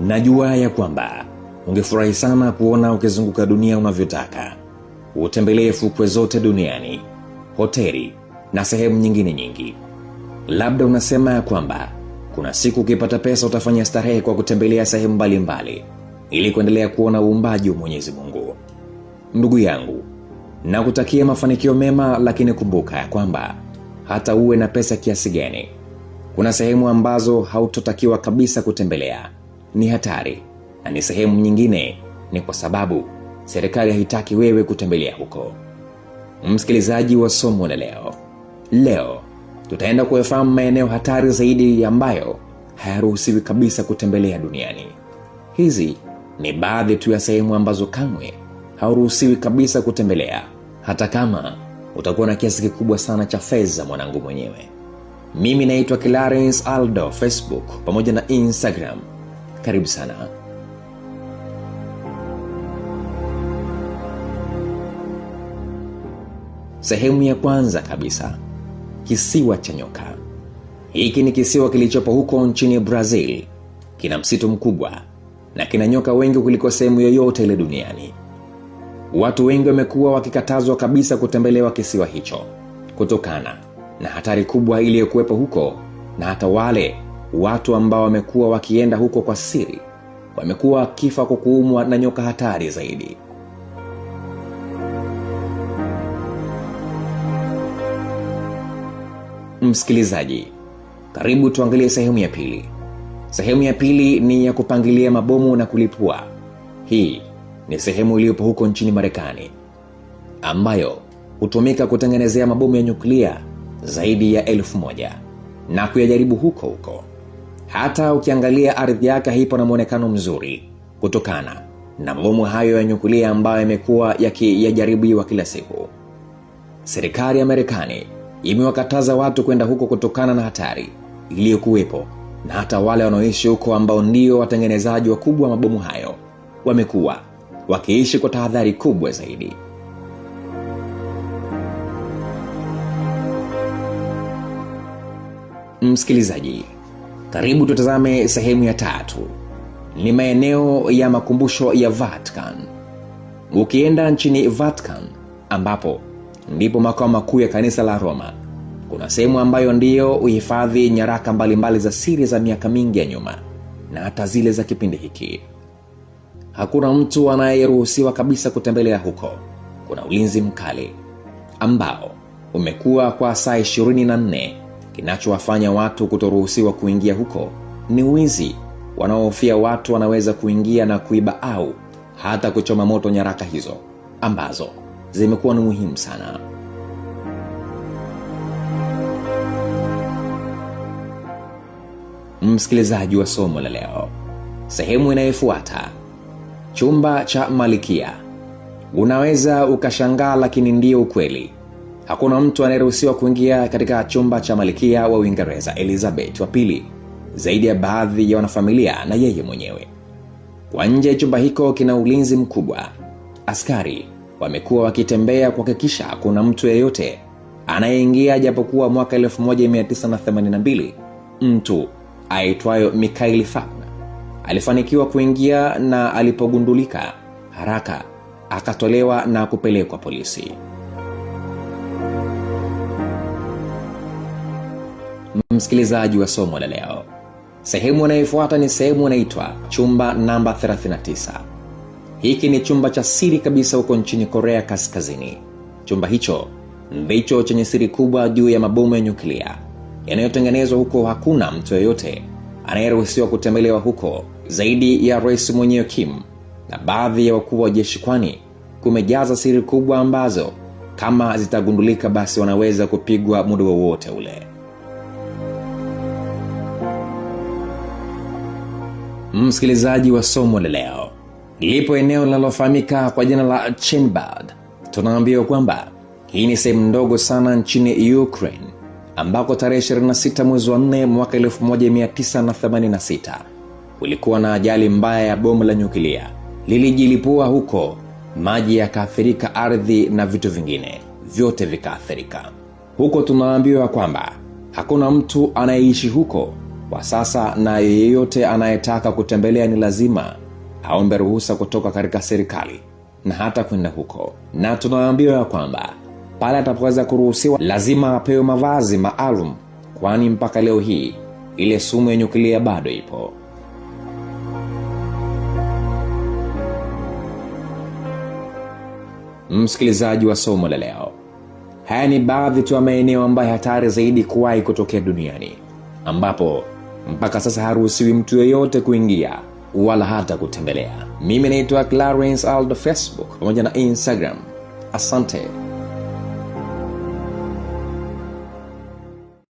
Najua ya kwamba ungefurahi sana kuona ukizunguka dunia unavyotaka. Utembelee fukwe zote duniani, hoteli na sehemu nyingine nyingi. Labda unasema ya kwamba kuna siku ukipata pesa utafanya starehe kwa kutembelea sehemu mbalimbali ili kuendelea kuona uumbaji wa Mwenyezi Mungu. Ndugu yangu, nakutakia mafanikio mema, lakini kumbuka ya kwamba hata uwe na pesa kiasi gani, kuna sehemu ambazo hautotakiwa kabisa kutembelea. Ni hatari, na ni sehemu nyingine ni kwa sababu serikali haitaki wewe kutembelea huko. Msikilizaji wa somo la leo tutaenda kuyafahamu maeneo hatari zaidi ambayo hayaruhusiwi kabisa kutembelea duniani. Hizi ni baadhi tu ya sehemu ambazo kamwe hauruhusiwi kabisa kutembelea, hata kama utakuwa na kiasi kikubwa sana cha fedha, mwanangu mwenyewe. Mimi naitwa Clarence Aldo, Facebook pamoja na Instagram. Karibu sana. Sehemu ya kwanza kabisa, kisiwa cha nyoka. Hiki ni kisiwa kilichopo huko nchini Brazil. Kina msitu mkubwa na kina nyoka wengi kuliko sehemu yoyote ile duniani. Watu wengi wamekuwa wakikatazwa kabisa kutembelewa kisiwa hicho kutokana na hatari kubwa iliyokuwepo huko, na hata wale watu ambao wamekuwa wakienda huko kwa siri wamekuwa wakifa kwa kuumwa na nyoka hatari zaidi. Msikilizaji, karibu tuangalie sehemu ya pili. Sehemu ya pili ni ya kupangilia mabomu na kulipua. Hii ni sehemu iliyopo huko nchini Marekani, ambayo hutumika kutengenezea mabomu ya nyuklia zaidi ya 1000 na kuyajaribu huko huko. Hata ukiangalia ardhi yake haipo na muonekano mzuri kutokana na mabomu hayo ya nyuklia ambayo yamekuwa yakijaribiwa kila siku. Serikali ya Marekani imewakataza watu kwenda huko kutokana na hatari iliyokuwepo, na hata wale wanaoishi huko ambao ndio watengenezaji wakubwa wa mabomu hayo wamekuwa wakiishi kwa tahadhari kubwa zaidi. Msikilizaji, karibu tutazame sehemu ya tatu. Ni maeneo ya makumbusho ya Vatican. Ukienda nchini Vatican, ambapo ndipo makao makuu ya kanisa la Roma, kuna sehemu ambayo ndiyo uhifadhi nyaraka mbalimbali za siri za miaka mingi ya nyuma na hata zile za kipindi hiki. Hakuna mtu anayeruhusiwa kabisa kutembelea huko. Kuna ulinzi mkali ambao umekuwa kwa saa 24. Kinachowafanya watu kutoruhusiwa kuingia huko ni wizi. Wanaohofia watu wanaweza kuingia na kuiba au hata kuchoma moto nyaraka hizo ambazo zimekuwa ni muhimu sana. Msikilizaji wa somo la leo, sehemu inayofuata, chumba cha Malkia. Unaweza ukashangaa, lakini ndio ukweli. Hakuna mtu anayeruhusiwa kuingia katika chumba cha Malkia wa Uingereza Elizabeth wa pili zaidi ya baadhi ya wanafamilia na yeye mwenyewe. Kwa nje chumba hiko kina ulinzi mkubwa. Askari wamekuwa wakitembea kuhakikisha hakuna mtu yeyote anayeingia, japokuwa mwaka 1982 mtu aitwayo Mikhail Faulkner alifanikiwa kuingia, na alipogundulika haraka akatolewa na kupelekwa polisi. Msikilizaji wa somo la leo, sehemu inayofuata ni sehemu inaitwa chumba namba 39. Hiki ni chumba cha siri kabisa huko nchini Korea Kaskazini. Chumba hicho ndicho chenye siri kubwa juu ya mabomu ya nyuklia yanayotengenezwa huko. Hakuna mtu yeyote anayeruhusiwa kutembelewa huko zaidi ya rais mwenyewe Kim na baadhi ya wakuu wa jeshi, kwani kumejaza siri kubwa ambazo kama zitagundulika basi wanaweza kupigwa muda wowote ule. Msikilizaji wa somo la leo, lipo eneo linalofahamika kwa jina la Chenbad. Tunaambiwa kwamba hii ni sehemu ndogo sana nchini Ukraine, ambako tarehe 26 mwezi wa 4 mwaka 1986 kulikuwa na ajali mbaya ya bomu la nyuklia. Lilijilipua huko, maji yakaathirika, ardhi na vitu vingine vyote vikaathirika. Huko tunaambiwa kwamba hakuna mtu anayeishi huko Kwa sasa na yeyote anayetaka kutembelea ni lazima aombe ruhusa kutoka katika serikali na hata kwenda huko. Na tunaambiwa ya kwamba pale atapoweza kuruhusiwa lazima apewe mavazi maalum, kwani mpaka leo hii ile sumu ya nyuklia bado ipo. Msikilizaji wa somo la leo, haya ni baadhi tu ya maeneo ambayo hatari zaidi kuwahi kutokea duniani, ambapo mpaka sasa haruhusiwi mtu yeyote kuingia wala hata kutembelea. Mimi naitwa Clarence Aldo, Facebook pamoja na Instagram. Asante.